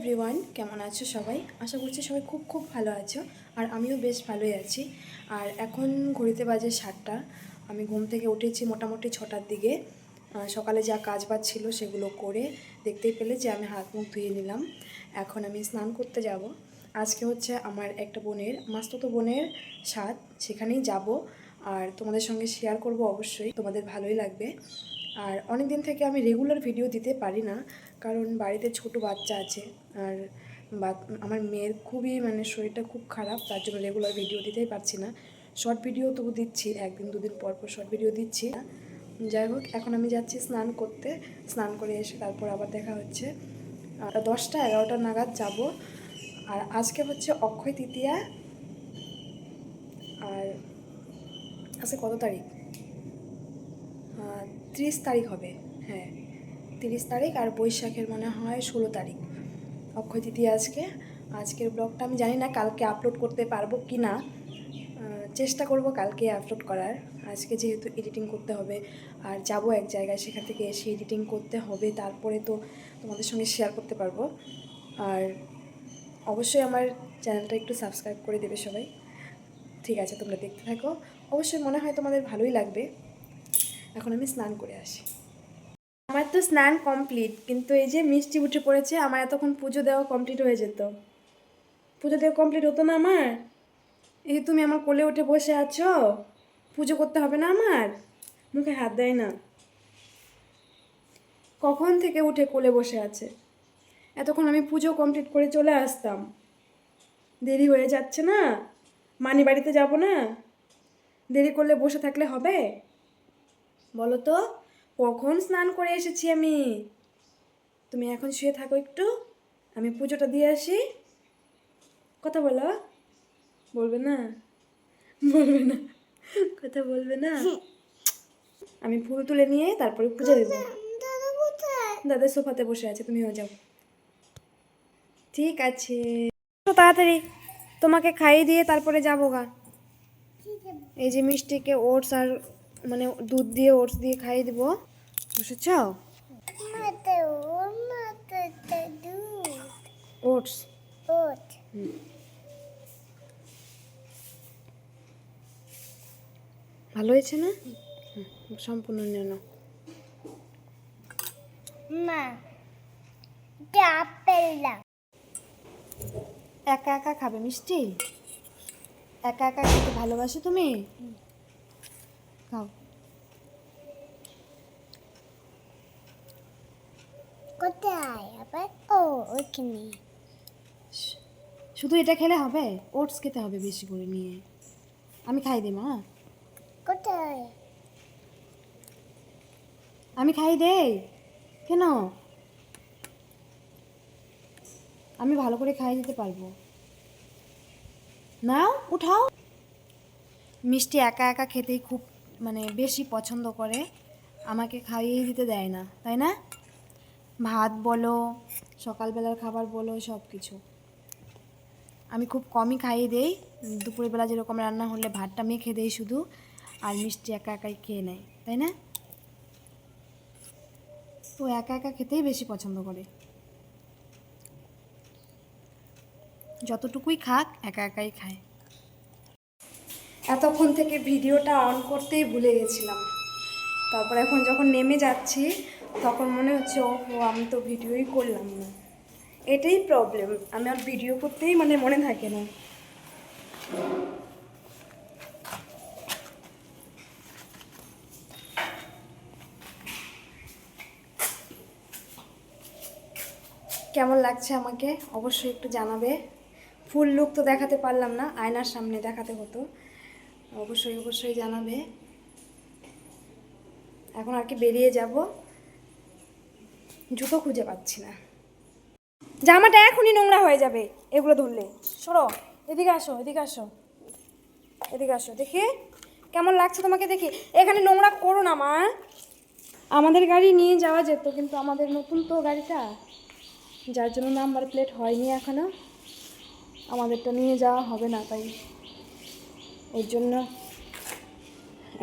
Everyone, কেমন আছো সবাই? আশা করছি সবাই খুব খুব ভালো আছো। আর আমিও বেশ ভালোই আছি। আর এখন ঘড়িতে বাজে 7টা। আমি ঘুম থেকে উঠেছি মোটামুটি 6টার দিকে। সকালে যা কাজ বাজ ছিল সেগুলো করে দেখতেই পেলে যে আমি হাত মুখ ধুয়ে নিলাম। এখন আমি স্নান করতে যাব। আজকে হচ্ছে আমার একটা বোনের, মাস্তুতো বোনের সাধ, সেখানেই যাব। আর তোমাদের সঙ্গে শেয়ার করব, অবশ্যই তোমাদের ভালোই লাগবে। আর অনেক দিন থেকে আমি রেগুলার ভিডিও দিতে পারি না, কারণ বাড়িতে ছোট বাচ্চা আছে। আর আমার মেয়ের খুবই শরীরটা খুব খারাপ, তার জন্য রেগুলার ভিডিও দিতেই পারছি না। শর্ট ভিডিও তবু দিচ্ছি, একদিন দুদিন পর পর শর্ট ভিডিও দিচ্ছি। যাই হোক, এখন আমি যাচ্ছি স্নান করতে। স্নান করে এসে তারপর আবার দেখা হচ্ছে। 10টা 11টা নাগাদ যাব। আর আজকে হচ্ছে অক্ষয় তৃতীয়া। আর আজকে কত তারিখ? 30 তারিখ হবে। হ্যাঁ, 30 তারিখ। আর বৈশাখের মনে হয় 16 তারিখ অক্ষয় তৃতীয়া আজকে। আজকের ব্লগটা আমি জানি না কালকে আপলোড করতে পারবো কি না। চেষ্টা করব কালকে আপলোড করার। আজকে যেহেতু এডিটিং করতে হবে, আর যাব এক জায়গায়, সেখান থেকে এসে এডিটিং করতে হবে, তারপরে তো তোমাদের সঙ্গে শেয়ার করতে পারবো। আর অবশ্যই আমার চ্যানেলটা একটু সাবস্ক্রাইব করে দেবে সবাই। ঠিক আছে, তোমরা দেখতে থাকো। অবশ্যই মনে হয় তোমাদের ভালোই লাগবে। এখন আমি স্নান করে আসি। আমার তো স্নান কমপ্লিট, কিন্তু এই যে মিষ্টি উঠে পড়েছে। আমার এতক্ষণ পুজো দেওয়া কমপ্লিট হয়ে যেত। পুজো দেওয়া কমপ্লিট হতো না আমার? এই যে তুমি আমার কোলে উঠে বসে আছো, পুজো করতে হবে না আমার? মুখে হাত দেয় না, কখন থেকে উঠে কোলে বসে আছে। এতক্ষণ আমি পুজো কমপ্লিট করে চলে আসতাম। দেরি হয়ে যাচ্ছে না? মানি বাড়িতে যাব না? দেরি করলে বসে থাকলে হবে? বলো তো, কখন স্নান করে এসেছি আমি। তুমি এখন শুয়ে থাকো একটু, আমি পুজোটা দিয়ে আসি। কথা বলো। বলবে না? বলবে না? কথা বলবে না? আমি ফুল তুলে নিয়ে তারপরে পুজো দেবো। দাদা সোফাতে বসে আছে, তুমিও যাও। ঠিক আছে, তো তাড়াতাড়ি তোমাকে খাইয়ে দিয়ে তারপরে যাবো গা। এই যে মিষ্টিকে ওটস আর দুধ দিয়ে ওটস দিয়ে খাইয়ে দেবো। বুঝেছ? ওটস। ভালো হয়েছে না? সম্পূর্ণ নেন। মা, একা একা খাবে মিষ্টি? একা একা খেতে ভালোবাসো তুমি? খাও। কোথায় আবার? ও, ওখানে। শুধু এটা খেলে হবে? ওটস খেতে হবে বেশি করে নিয়ে। আমি খাই দিই মা। কোথায়? আমি খাই দেই কেন? আমি ভালো করে খাই দিতে পারবো। নাও, উঠাও। মিষ্টি একা একা খেতেই খুব বেশি পছন্দ করে, আমাকে খাইয়ে দিতে দেয় না, তাই না? ভাত বলো, সকালবেলার খাবার বলো, সব কিছু আমি খুব কমই খাইয়ে দেই। দুপুরবেলা যেরকম রান্না হলে ভাতটা মেখে দেই শুধু, আর মিষ্টি একা একাই খেয়ে নেয়, তাই না? তো একা একা খেতেই বেশি পছন্দ করে। যতটুকুই খাক একা একাই খায়। এতক্ষণ থেকে ভিডিওটা অন করতেই ভুলে গেছিলাম। তারপর এখন যখন নেমে যাচ্ছি তখন মনে হচ্ছে ও আমি তো ভিডিওই করলাম না। এটাই প্রবলেম, আমার ভিডিও করতেই মনে থাকে না। কেমন লাগছে আমাকে অবশ্যই একটু জানাবে। ফুল লুক তো দেখাতে পারলাম না, আয়নার সামনে দেখাতে হতো। অবশ্যই অবশ্যই জানাবে। এখন আর কি বেরিয়ে যাব, জুতো খুঁজে পাচ্ছি না। জামাটা এখনই নোংরা হয়ে যাবে এগুলো ধরলে। সরো, এদিকে আসো, এদিকে আসো, এদিকে আসো, দেখি কেমন লাগছে তোমাকে। দেখি, এখানে নোংরা করো না মা। আমাদের গাড়ি নিয়ে যাওয়া যেত, কিন্তু আমাদের নতুন তো গাড়িটা, যার জন্য নাম্বার প্লেট হয়নি এখনো। আমাদেরটা নিয়ে যাওয়া হবে না, তাই এর জন্য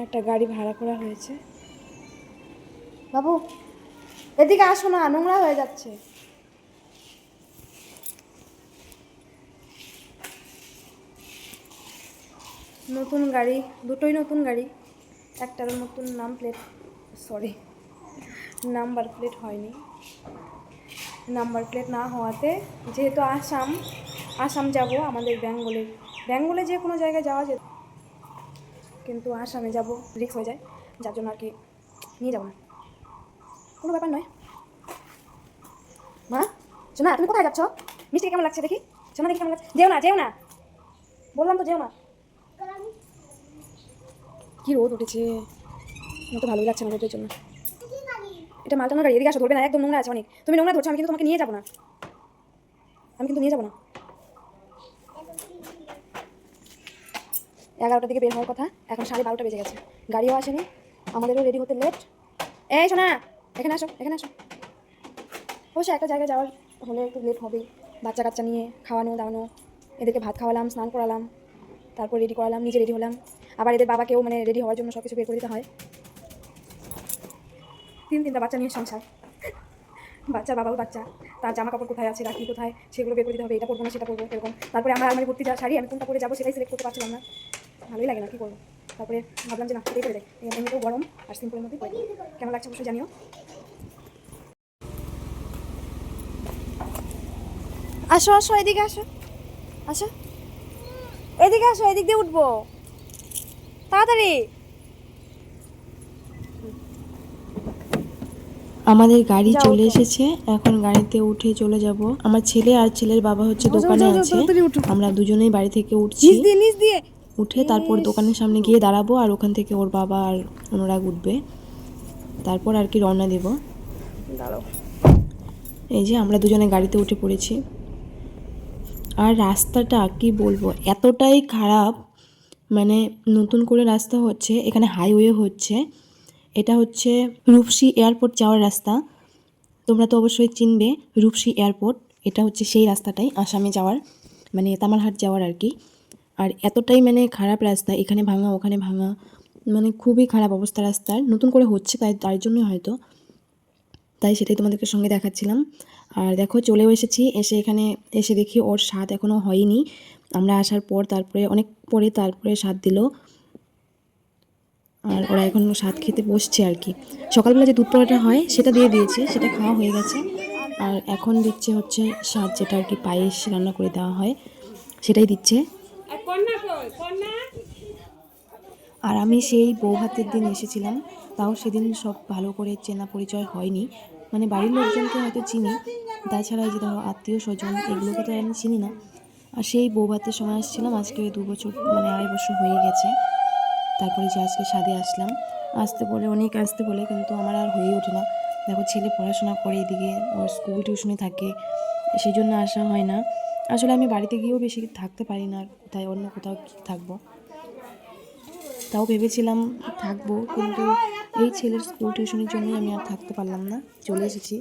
একটা গাড়ি ভাড়া করা হয়েছে। বাবু, এদিকে আসো না, নোংরা হয়ে যাচ্ছে। নতুন গাড়ি, দুটোই নতুন গাড়ি। একটার নতুন নাম্বার প্লেট হয়নি। নাম্বার প্লেট না হওয়াতে, যেহেতু আসাম যাব, আমাদের বেঙ্গলে যে কোনো জায়গায় যাওয়া যেত, কিন্তু আসামে যাব রিস্ক হয়ে যায়, যার জন্য আর কি নিয়ে যাবো না। কোনো ব্যাপার নয়। মা, সোনা তুমি কোথায় যাচ্ছ? মিষ্টি কেমন লাগছে দেখি? সোনা দেখি কেমন লাগছে? যেও না, বললাম তো যেও না। কি রোদ উঠেছে, আমার তো ভালোই লাগছে না রোদের জন্য। এটা মালটানোর গাড়ি, এদিকে আসো, ধরবে না, একদম নোংরা আছে অনেক। তুমি নোংরা ধরছো, আমি কিন্তু তোমাকে নিয়ে যাবো না। 11টার দিকে বের হওয়ার কথা, এখন 12:30 বেজে গেছে, গাড়িও আসেনি, আমাদেরও রেডি হতে লেট। এই শোনা, এখানে আসো। অবশ্যই একটা জায়গায় যাওয়ার হলে একটু লেট হবেই। বাচ্চা কাচ্চা নিয়ে খাওয়ানো দাওয়ানো, এদেরকে ভাত খাওয়ালাম, স্নান করালাম, তারপর রেডি করালাম, নিজে রেডি হলাম, আবার এদের বাবাকেও মানে রেডি হওয়ার জন্য সব কিছু বের করে দিতে হয়। 3-3টা বাচ্চা নিয়ে সংসার, বাচ্চার বাবাও বাচ্চা, তার জামা কাপড় কোথায় আছে, রাখি কোথায়, সেগুলো বের করে দিতে হবে। এটা পরবো না সেটা পরবো এরকম। তারপরে আমার আলমারি ভর্তি যা শাড়ি, আমি কোনটা পরে যাবো সেটাই সিলেক্ট করতে পারছিলাম না, ভালোই লাগে না, কী করবো। তারপরে ভাবলাম যে না, এটাই করে দেয়, এমনিতেও গরম আর সিম্পলের মধ্যেই করে দিই। কেমন লাগছে অবশ্যই জানিও। আসো এদিকে আসো, এদিকে আসো, এদিক দিয়ে উঠবো তাড়াতাড়ি। আমাদের গাড়ি চলে এসেছে, এখন গাড়িতে উঠে চলে যাব। আমার ছেলে আর ছেলের বাবা হচ্ছে দোকানে আছে, আমরা দুজনেই বাড়ি থেকে উঠছি। উঠে তারপর দোকানের সামনে গিয়ে দাঁড়াবো, আর ওখান থেকে ওর বাবা আর অনুরাগ উঠবে, তারপর আর কি রওনা দেব। এই যে আমরা দুজনে গাড়িতে উঠে পড়েছি। আর রাস্তাটা কি বলবো, এতটাই খারাপ, মানে নতুন করে রাস্তা হচ্ছে, এখানে হাইওয়ে হচ্ছে। এটা হচ্ছে রূপসী এয়ারপোর্ট যাওয়ার রাস্তা, তোমরা তো অবশ্যই চিনবে রূপসী এয়ারপোর্ট। এটা হচ্ছে সেই রাস্তাটাই আসামে যাওয়ার, মানে তামালহাট যাওয়ার আর কি। আর এতটাই মানে খারাপ রাস্তা, এখানে ভাঙা ওখানে ভাঙা, মানে খুবই খারাপ অবস্থা রাস্তার। নতুন করে হচ্ছে তার জন্যই হয়তো, তাই সেটাই তোমাদেরকে সঙ্গে দেখাচ্ছিলাম। আর দেখো চলেও এসেছি, এখানে এসে দেখি ওর স্বাদ এখনও হয়নি। আমরা আসার পর তারপরে স্বাদ দিল, আর ওরা এখন স্বাদ খেতে বসছে আর কি। সকালবেলা যে দুধ পরোটা হয় সেটা দিয়ে দিয়েছে, সেটা খাওয়া হয়ে গেছে। আর এখন দিচ্ছে হচ্ছে স্বাদ, যেটা আর কি পায়েস রান্না করে দেওয়া হয় সেটাই দিচ্ছে। আর আমি সেই বউ ভাতের দিন এসেছিলাম, তাও সেদিন সব ভালো করে চেনা পরিচয় হয়নি, মানে বাড়ির লোকজনকে হয়তো চিনি, তাছাড়া এই যে ধরো আত্মীয় স্বজন এগুলোকে তো আমি চিনি না। আর সেই বউ ভাতের সময় আসছিলাম, আজকে 2 বছর মানে 2.5 বছর হয়ে গেছে। তারপরে যে আজকে স্বাদে আসলাম, অনেক আসতে বলে, কিন্তু আমার আর হয়ে ওঠে না। দেখো ছেলে পড়াশোনা করে, এদিকে ওর স্কুল টিউশনে থাকে, সেই জন্য আসা হয় না। আসলে আমি বাড়িতে গিয়েও বেশি থাকতে পারি না, অন্য কোথাও থাকবো। তাও ভেবেছিলাম থাকবো, কিন্তু এই ছেলের স্কুল টিউশনের জন্যই আমি আর থাকতে পারলাম না, চলে এসেছি।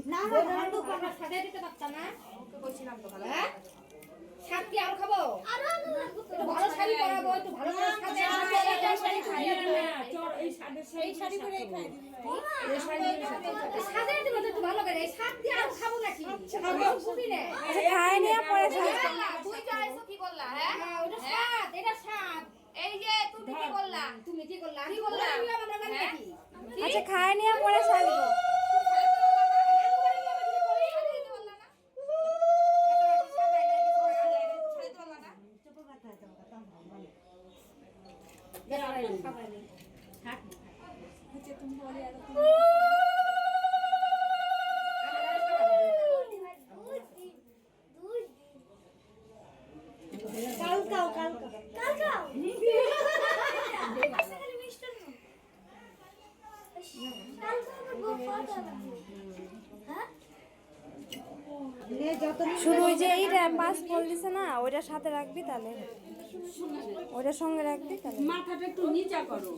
আচ্ছা খায় নিয়ে পরে সাজবো। শুধু ওই যে এইটা পাস বল দিছে না, ওইটার সাথে রাখবি, তাহলে ওইটার সঙ্গে রাখবি, তাহলে মাথাটা একটু নিচা করো।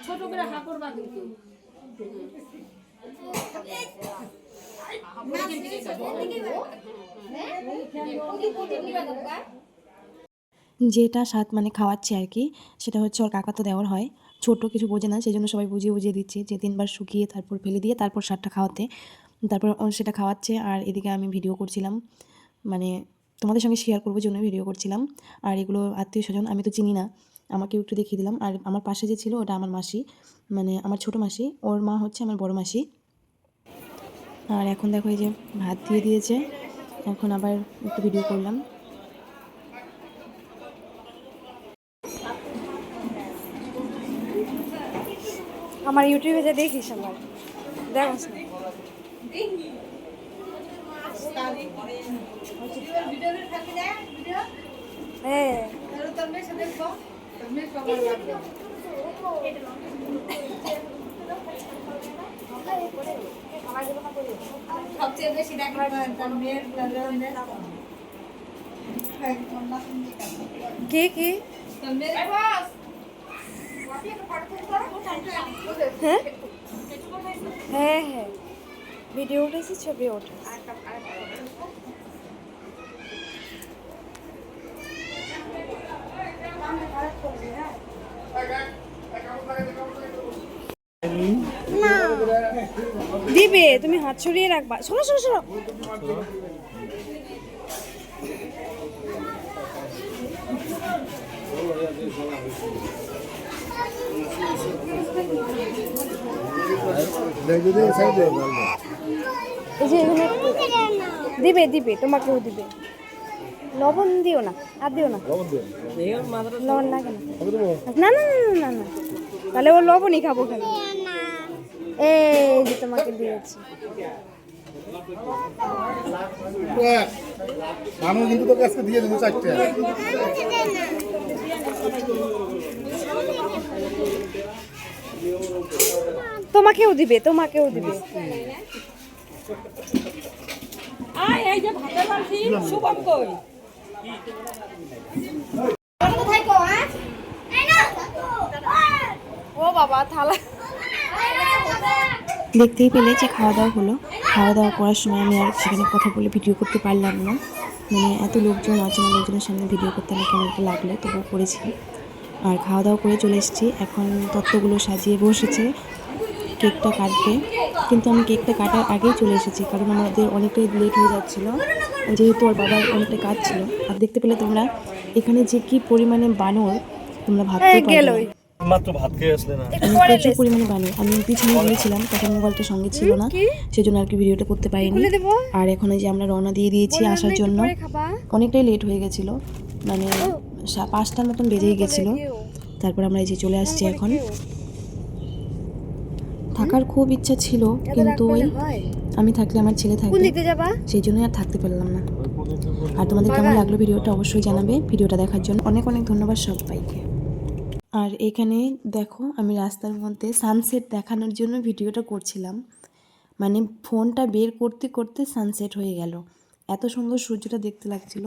ছোট করে হা করবা কিন্তু। যেটা স্বাদ মানে খাওয়াচ্ছে আর কি, সেটা হচ্ছে ওর কাকা তো দেওয়ার হয়, ছোট কিছু বোঝে না, সেই জন্য সবাই বুঝিয়ে বুঝিয়ে দিচ্ছে যে 3 বার শুকিয়ে তারপর ফেলে দিয়ে তারপর স্বাদটা খাওয়াতে। তারপর ও সেটা খাওয়াচ্ছে আর এদিকে আমি ভিডিও করছিলাম, মানে তোমাদের সঙ্গে শেয়ার করবো জন্য ভিডিও করছিলাম। আর এগুলো আত্মীয় স্বজন, আমি তো চিনি না, আমাকেও একটু দেখিয়ে দিলাম। আর আমার পাশে যে ছিল ওটা আমার মাসি, মানে আমার ছোটো মাসি, ওর মা হচ্ছে আমার বড় মাসি। আর এখন দেখো এই যে ভাত দিয়ে দিয়েছে, এখন আবার একটু ভিডিও করলাম। আমার ইউটিউবে যে দেখিস আমার দেখো হ্যাঁ কি কি হ্যাঁ হ্যাঁ হ্যাঁ ভিডিও উঠেছি, ছবি উঠেছি। দিবে, তুমি হাত ছড়িয়ে রাখবা। শোনো শোনো শোনো, এই যে এখানে দিবে দিবে, তোমাকেও দিবে। লবণ দিও না, আর দিও না, লবণ লাগে না, না না না না না, তাহলে ও লবণই খাবো কেন। এই যে তোমাকে দিয়েছি। আমি কিন্তু তোকে আজকে দিয়ে দেবো 4টে। তোমাকেও দিবে, তোমাকেও দিবে। আয় এই যে ভাতের বালতি শুভম কই ও বাবা থালা। দেখতেই পেলে যে খাওয়া দাওয়া হলো, খাওয়া দাওয়া করার সময় আমি আর সেখানে কথা বলে ভিডিও করতে পারলাম না, মানে এত লোকজন, অচেনা লোকজনের সামনে ভিডিও করতে আমার কেমন একটা লাগলো, তবুও করেছি। আর খাওয়া দাওয়া করে চলে এসেছি, এখন তত্ত্বগুলো সাজিয়ে বসেছে, কেকটা কাটবে। কিন্তু আমি কেকটা কাটার আগেই চলে এসেছি, কারণ আমাদের অনেকটাই লেট হয়ে যাচ্ছিলো, যেহেতু ওর বাবার অনেকটা কাজ ছিল। আর দেখতে পেলে তোমরা এখানে যে কি পরিমাণে বানর, তোমরা ভাবতেই পারবে না। মাত্র ভাত খেয়ে আসলে না। প্রচুর পরিমাণে বানর। আমি পিছনে গিয়েছিলাম, তখন মোবাইলটা সঙ্গে ছিল না, সেজন্য আর কি ভিডিওটা করতে পারিনি। আর এখন এই যে আমরা রওনা দিয়ে দিয়েছি আসার জন্য, অনেকটাই লেট হয়ে গেছিলো, মানে 5টার মতন বেজেই গেছিলো। তারপর আমরা এই যে চলে আসছি এখন। থাকার খুব ইচ্ছা ছিল, কিন্তু ওই আমি থাকলে আমার ছেলে থাকবে, সেই জন্যই আর থাকতে পারলাম না। আর তোমাদের কেমন লাগলো ভিডিওটা অবশ্যই জানাবে। ভিডিওটা দেখার জন্য অনেক অনেক ধন্যবাদ সবাইকে। আর এখানে দেখো আমি রাস্তার মধ্যে সানসেট দেখানোর জন্য ভিডিওটা করছিলাম, মানে ফোনটা বের করতে করতে সানসেট হয়ে গেল, এত সুন্দর সূর্যটা দেখতে লাগছিল।